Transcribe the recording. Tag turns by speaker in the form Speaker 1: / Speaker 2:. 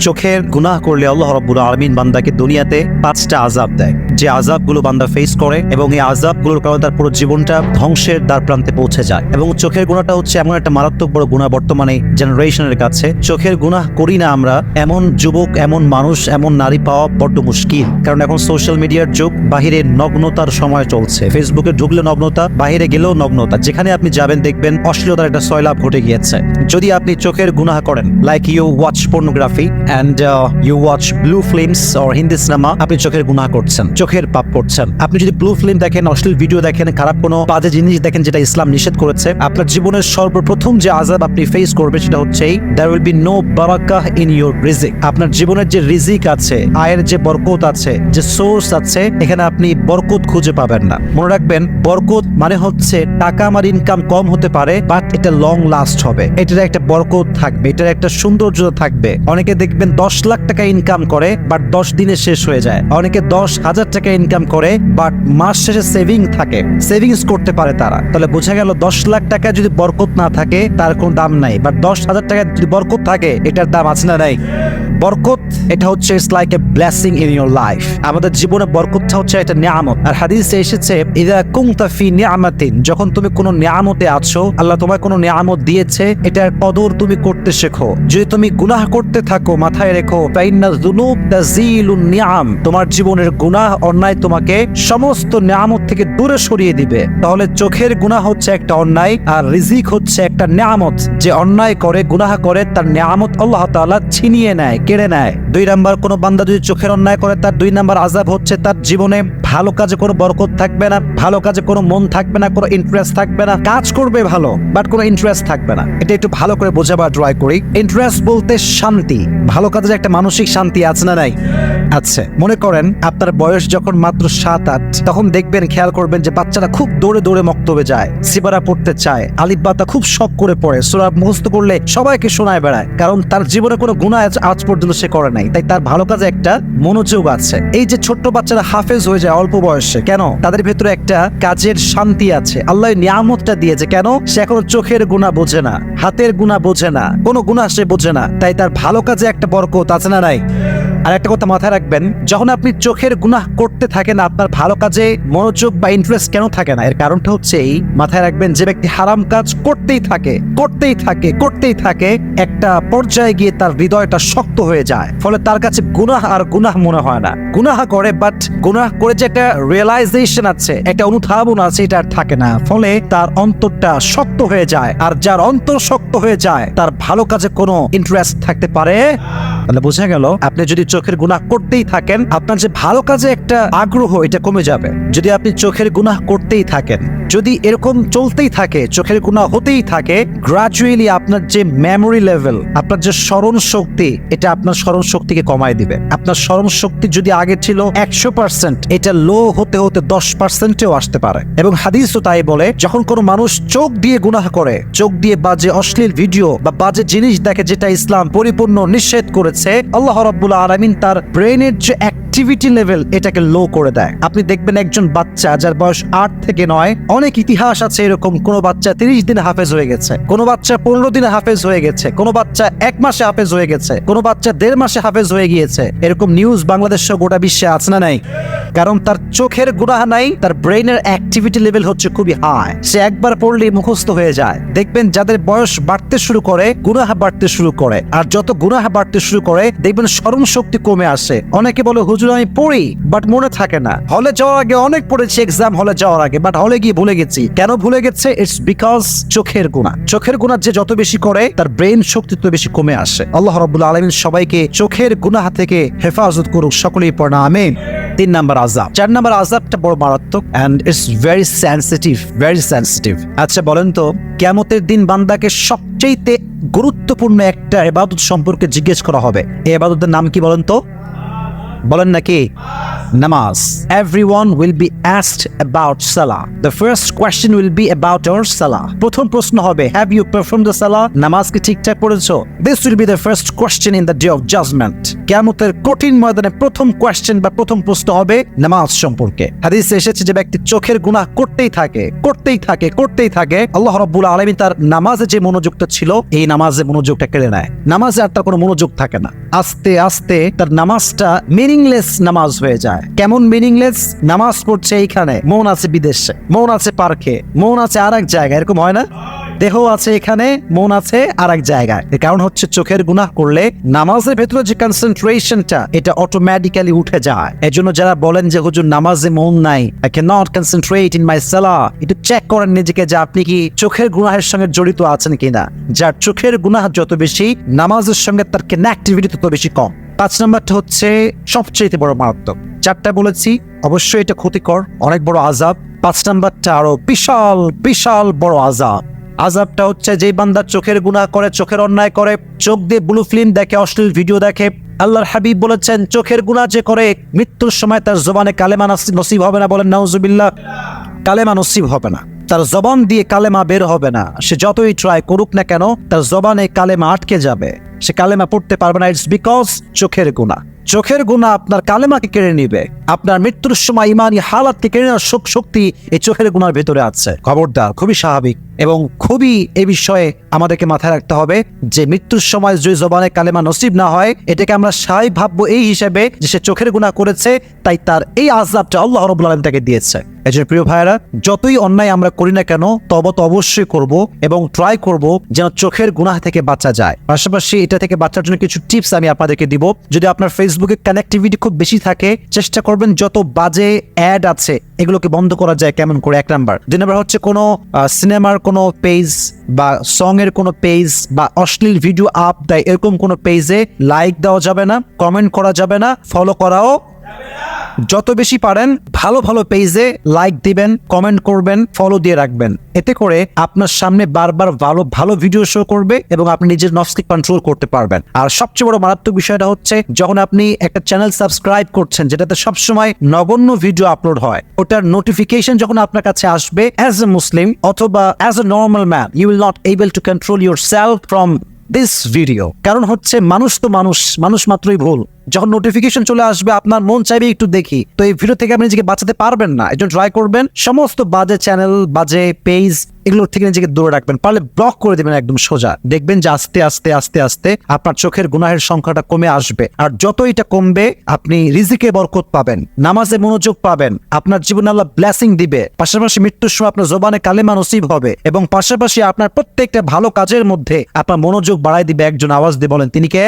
Speaker 1: চোখের গুনাহ করলে আল্লাহ রাব্বুল আলামিন বান্দাকে দুনিয়াতে 5টা আযাব দেয়, যে আযাবগুলো বান্দা ফেস করে এবং এই আযাবগুলোর কারণে তার পুরো জীবনটা ধ্বংসের দ্বার প্রান্তে পৌঁছে যায়। এবং চোখের গুনাহটা হচ্ছে এমন একটা মারাত্মক বড় গুনাহ বর্তমানে জেনারেশনের কাছে। চোখের গুনাহ করি না আমরা এমন যুবক, এমন মানুষ, এমন নারী পাওয়া বড্ড মুশকিল। কারণ এখন সোশ্যাল মিডিয়ার যুগ, বাহিরে নগ্নতার সময় চলছে। ফেসবুকে ঢুকলে নগ্নতা, বাহিরে গেলেও নগ্নতা। যেখানে আপনি যাবেন দেখবেন অশ্লীলতার একটা সয়লাভ ঘটে গিয়েছে। যদি আপনি চোখের গুনাহ করেন, like you watch pornography and you watch blue films or Hindi cinema, আপনি চোখের গুনাহ করছেন, চোখের পাপ করছেন। আপনি যদি ব্লু ফিল্ম দেখেন, অশ্লীল ভিডিও দেখেন, খারাপ কোনো বাজে জিনিস দেখেন যেটা ইসলাম নিষেধ করেছে, আপনার জীবনের সর্বপ্রথম যে আযাব আপনি ফেস করবেন সেটা হচ্ছে there will be no barakah in your রিজিক। আপনার জীবনের যে রিজিক আছে, আয়ের যে বরকত আছে, যে সোর্স আছে, এখানে আপনি বরকত খুঁজে পাবেন না। মনে রাখবেন, বরকত মানে হচ্ছে টাকা আমার ইনকাম কম হতে পারে, বাট এটা লং লাস্ট হবে, এটার একটা বরকত থাকবে, এটার একটা সৌন্দর্য থাকবে। অনেকে দেখবেন 10 লাখ টাকা ইনকাম করে, বাট 10 দিনে শেষ হয়ে যায়। অনেকে 10,000 টাকা ইনকাম করে, বাট মাস শেষে সেভিং থাকে, সেভিংস করতে পারে তারা। তাহলে বোঝা গেল 10 লাখ টাকা যদি বরকত না থাকে তার কোনো দাম নাই, বাট 10,000 টাকা যদি বরকত থাকে এটার দাম আছে না নাই? বরকত এটা হচ্ছে it's like a blessing in your life. আমাদের জীবনে বরকতটা হচ্ছে একটা নিয়ামত। আর হাদিসে এসেছে ইযা কুনতা ফি নিয়ামাতিন, যখন তুমি কোনো নিয়ামতে আছো, আল্লাহ তোমায় কোনো নিয়ামত দিয়েছে, এটার কদর তুমি করতে শেখো। যদি তুমি গুনাহ করতে থাকো, মাথায় রেখো ফাইন্নাজ যুনুব তাজিলুন নিয়াম, তোমার জীবনের গুনাহ, অন্যায় তোমাকে সমস্ত নিয়ামত থেকে দূরে সরিয়ে দিবে। তাহলে চোখের গুনাহ হচ্ছে একটা অন্যায়, আর রিজিক হচ্ছে একটা নিয়ামত। যে অন্যায় করে, গুনাহ করে, তার নিয়ামত আল্লাহ তাআলা ছিনিয়ে নেয়, কেড়ে নেয়। 2 নাম্বার, কোন বান্দা যদি চোখের অন্যায় করে, তার 2 নাম্বার আযাব হচ্ছে তার জীবনে ভালো কাজে কোনো বরকত থাকবে না, ভালো কাজে কোনো মন থাকবে না, কোনো ইন্টারেস্ট থাকবে না। কাজ করবে ভালো, বাট কোনো ইন্টারেস্ট থাকবে না। এটা একটু ভালো করে বোঝাবার ট্রাই করি। ইন্টারেস্ট বলতে শান্তি, ভালো কাজের একটা মানসিক শান্তি আছে না নাই? আচ্ছা, মনে করেন আপনার বয়স যখন মাত্র 7-8, তখন দেখবেন, খেয়াল করবেন যে বাচ্চারা খুব দৌড়ে দৌড়ে মক্তবে যায়, সিবারা পড়তে চায়, আলিফ বাতা খুব শখ করে পড়ে, সূরা মুখস্থ করলে সবাইকে শোনায় বেড়ায়। কারণ তার জীবনে কোনো গুনাহ আজ পর্যন্ত সে করে নাই, তাই তার ভালো কাজে একটা মনোযোগ আছে। এই যে ছোট্ট বাচ্চারা হাফেজ হয়ে যায় অল্প বয়সে, কেন? তাদের ভেতরে একটা কাজের শান্তি আছে, আল্লাহ নিয়ামতটা দিয়েছে। কেন? সে এখন চোখের গুনাহ বোঝে না, হাতের গুনাহ বোঝে না, কোনো গুনাহ সে বোঝে না, তাই তার ভালো কাজে একটা বরকত আছে না নাই? আর একটা কথা মাথায় রাখবেন, যখন আপনি চোখের গুনাহ করতে থাকেন, আপনার ভালো কাজে মনোযোগ বা ইন্টারেস্ট কেন থাকে না? এর কারণটা হচ্ছে এই, মাথায় রাখবেন, যে ব্যক্তি হারাম কাজ করতেই থাকে, করতেই থাকে, করতেই থাকে, একটা পর্যায়ে গিয়ে তার হৃদয়টা শক্ত হয়ে যায়। ফলে তার কাছে গুনাহ আর গুনাহ মনে হয় না। গুনাহ করে, বাট গুনাহ করে যে একটা রিয়েলাইজেশন আছে, একটা অনুধাবন আছে, এটা আর থাকে না। ফলে তার অন্তরটা শক্ত হয়ে যায়। আর যার অন্তর শক্ত হয়ে যায়, তার ভালো কাজে কোনো ইন্টারেস্ট থাকতে পারে। তাহলে বোঝা গেল, আপনি যদি চোখের গুনাহ করতেই থাকেন, আপনার যে ভালো কাজে একটা আগ্রহ, এটা কমে যাবে। যদি আপনি চোখের গুনাহ করতেই থাকেন, যদি এরকম চলতেই থাকে, চোখের গুনাহ হতেই থাকে, গ্রাজুয়ালি আপনার যে মেমোরি লেভেল, আপনার যে স্মরণ শক্তি, এটা আপনার স্মরণ শক্তিকে কমায় দিবে। আপনার স্মরণ শক্তি যদি আগে ছিল 100%, এটা লো হতে হতে 10%-এও আসতে পারে। এবং হাদিসও তাই বলে, যখন কোনো মানুষ চোখ দিয়ে গুনাহ করে, চোখ দিয়ে বাজে অশ্লীল ভিডিও বা বাজে জিনিস দেখে, যেটা ইসলাম পরিপূর্ণ নিষেধ করেছে, আল্লাহ রাব্বুল আলামিন তার ব্রেনের যে অ্যাক্টিভিটি লেভেল, এটাকে লো করে দেয়। আপনি দেখবেন একজন বাচ্চা যার বয়স 8 থেকে 9, অনেক ইতিহাস আছে এরকম, কোন বাচ্চা 30 দিনে হাফেজ হয়ে গেছে, কোন বাচ্চা 15 দিনে হাফেজ হয়ে গেছে, কোন বাচ্চা 1 মাসে হাফেজ হয়ে গেছে, কোন বাচ্চা 1.5 মাসে হাফেজ হয়ে গিয়েছে। এরকম নিউজ বাংলাদেশ সহ গোটা বিশ্বে আছে না নাই? কারণ তার চোখের গুনাহ নাই, তার ব্রেনের অ্যাক্টিভিটি লেভেল হচ্ছে খুবই হাই, সে একবার পড়লেই মুখস্থ হয়ে যায়। দেখবেন যাদের বয়স বাড়তে শুরু করে, গুনাহ বাড়তে শুরু করে, আর যত গুনাহ বাড়তে শুরু করে, দেখবেন স্মরণ শক্তি কমে আসে। অনেকে বলে, হুজুর আমি পড়ি, বাট মনে থাকে না। হলে যাওয়ার আগে অনেক পড়েছি, এক্সাম হলে যাওয়ার আগে, বাট হলে গিয়ে ভুলে গেছি। কেন ভুলে গেছে? ইটস বিকজ চোখের গুনাহ। চোখের গুনাহ যে যত বেশি করে, তার ব্রেন শক্তি তত বেশি কমে আসে। আল্লাহ রাব্বুল আলামিন সবাইকে চোখের গুনাহ থেকে হেফাজত করুক, সকলেই পড়া আমিন। 3 নাম্বার আযাব। 4 নাম্বার আযাবটা বড় মারাত্মক, and it's very sensitive, very sensitive. আচ্ছা বলেন তো, কিয়ামতের দিন বান্দাকে সবচেয়ে গুরুত্বপূর্ণ একটা ইবাদত সম্পর্কে জিজ্ঞেস করা হবে। এই ইবাদতের নাম কি বলেন তো? বলেন নাকি? নামাজ। Everyone will be asked about salah. The first question will be about your salah. প্রথম প্রশ্ন হবে, have you performed the salah? নামাজ কি ঠিকঠাক পড়েছো? This will be the first question in the day of judgment. কিয়ামতের কঠিন ময়দানে প্রথম কোয়েশ্চেন বা প্রথম প্রশ্ন হবে নামাজ সম্পর্কে। হাদিসে এসেছে যে ব্যক্তি চোখের গুনাহ করতেই থাকে, আল্লাহ রাব্বুল আলামিন তার নামাজে যে মনোযোগটা ছিল এই নামাজে মনোযোগটা কেড়ে নেয়। নামাজে আর তার কোনো মনোযোগ থাকে না। আস্তে আস্তে তার নামাজটা মিনিংলেস নামাজ হয়ে যায়। কেমন মিনিংলেস? নামাজ পড়ছে এইখানে, মন আছে বিদেশে, মন আছে পার্কে, মন আছে আর এক জায়গায়, এরকম হয় না? দেহ আছে এখানে, মন আছে আর এক জায়গায়। এর কারণ হচ্ছে চোখের গুনাহ করলে নামাজের ভেতরে যে কনসেন্ট্রেশনটা এটা অটোমেটিক্যালি উঠে যায়। এজন্য যারা বলেন যে হুজুর নামাজে মন নাই, I can not concentrate in my সালাহ, একটু চেক করেন নিজেকে যে আপনি কি চোখের গুনাহের সঙ্গে জড়িত আছেন কিনা। যার চোখের গুনাহ যত বেশি, নামাজের সঙ্গে তার কানেক্টিভিটি তত বেশি কম। 5 নম্বরটা হচ্ছে সবচেয়ে বড় মারাত্মক। 4টা বলেছি, অবশ্যই এটা ক্ষতিকর, অনেক বড় আযাব। 5 নম্বরটা আরো বিশাল বড় আযাব। আযাবটা হচ্ছে যে বান্দা চোখের গুনাহ করে, চোখের অন্যায় করে, চোখ দিয়ে ব্লু ফিল্ম দেখে, অশ্লীল ভিডিও দেখে। আল্লাহর হাবিব বলেছেন চোখের গুনাহ যে করে মৃত্যুর সময় তার জবানে কালেমা নসিব হবে না। বলেন নাউজুবিল্লাহ। কালেমা নসিব হবে না, তার জবান দিয়ে কালেমা বের হবে না। সে যতই ট্রাই করুক না কেন তার জবানে কালেমা আটকে যাবে, সে কালেমা পড়তে পারবে না। ইটস বিকজ চোখের গুনাহ। চোখের গুনাহ আপনার কালেমাকে কেড়ে নিবে। আপনার মৃত্যুর সময় ইমানি হালাতকে কেড়ে নেওয়ার শক্তি এই চোখের গুনার ভেতরে আছে। খবরদার, খুবই স্বাভাবিক এবং খুবই এ বিষয়ে আমাদেরকে মাথায় রাখতে হবে যে মৃত্যুর সময় যদি জবানে কালেমা নসিব না হয়, এটাকে আমরা স্বাভাবিক ভাববো এই হিসেবে যে সে চোখের গুনাহ করেছে, তাই তার এই আযাবটা আল্লাহ রাব্বুল আলামিন তাকে দিয়েছে। এজন্য প্রিয় ভাইয়েরা, যতই অন্যায় আমরা করি না কেন তওবা তো অবশ্যই করব এবং ট্রাই করব যেন চোখের গুনাহ থেকে বাঁচা যায়। পাশাপাশি এটা থেকে বাঁচার জন্য কিছু টিপস আমি আপনাদেরকে দিব। যদি আপনার ফেসবুকে কানেক্টিভিটি খুব বেশি থাকে, চেষ্টা করবেন যত বাজে অ্যাড আছে এগুলোকে বন্ধ করা যায় কেমন করে, 1 নাম্বার। 2 নাম্বার হচ্ছে কোনো সিনেমার কোনো পেজ বা সং এর কোনো পেজ বা অশ্লীল ভিডিও আপ দেয় এরকম কোনো পেজে লাইক দেওয়া যাবে না, কমেন্ট করা যাবে না, ফলো করাও যত বেশি পারেন ভালো ভালো পেজে লাইক দিবেন, কমেন্ট করবেন, ফলো দিয়ে রাখবেন। এতে করে আপনার সামনে বারবার ভালো ভিডিও শো করবে এবং আপনি নিজের নফসকে কন্ট্রোল করতে পারবেন। আর সবচেয়ে বড় মারাত্মক বিষয়টা হচ্ছে যখন আপনি একটা চ্যানেল সাবস্ক্রাইব করছেন যেটাতে সবসময় নগণ্য ভিডিও আপলোড হয়, ওটার নোটিফিকেশন যখন আপনার কাছে আসবে, অ্যাজ এ মুসলিম অথবা as a normal man, you will not able to control yourself from this video. কারণ হচ্ছে মানুষ তো মানুষ মাত্রই ভুল। যখন নোটিফিকেশন চলে আসবে আপনার মন চাইবে একটু দেখি, তো এই ভিডিও থেকে আপনি নিজেকে বাঁচাতে পারবেন না। এজন্য ট্রাই করবেন সমস্ত বাজে চ্যানেল, বাজে পেজ এগুলোর থেকে নিজেকে দূরে রাখবেন, পারলে ব্লক করে দেবেন একদম সোজা। দেখবেন যে আস্তে আস্তে আপনার চোখের গুনাহের সংখ্যাটা কমে আসবে। আর যত এটা কমবে আপনি রিজিকে বরকত পাবেন, নামাজে মনোযোগ পাবেন, আপনার জীবনে আল্লাহ ব্লেসিং দিবে। পাশাপাশি মৃত্যুর সময় আপনার জবানে কালেমা নসিব হবে এবং পাশাপাশি আপনার প্রত্যেকটা ভালো কাজের মধ্যে আপনার মনোযোগ বাড়াই দিবে। একজন আওয়াজ দিয়ে বলেন তিনি কে?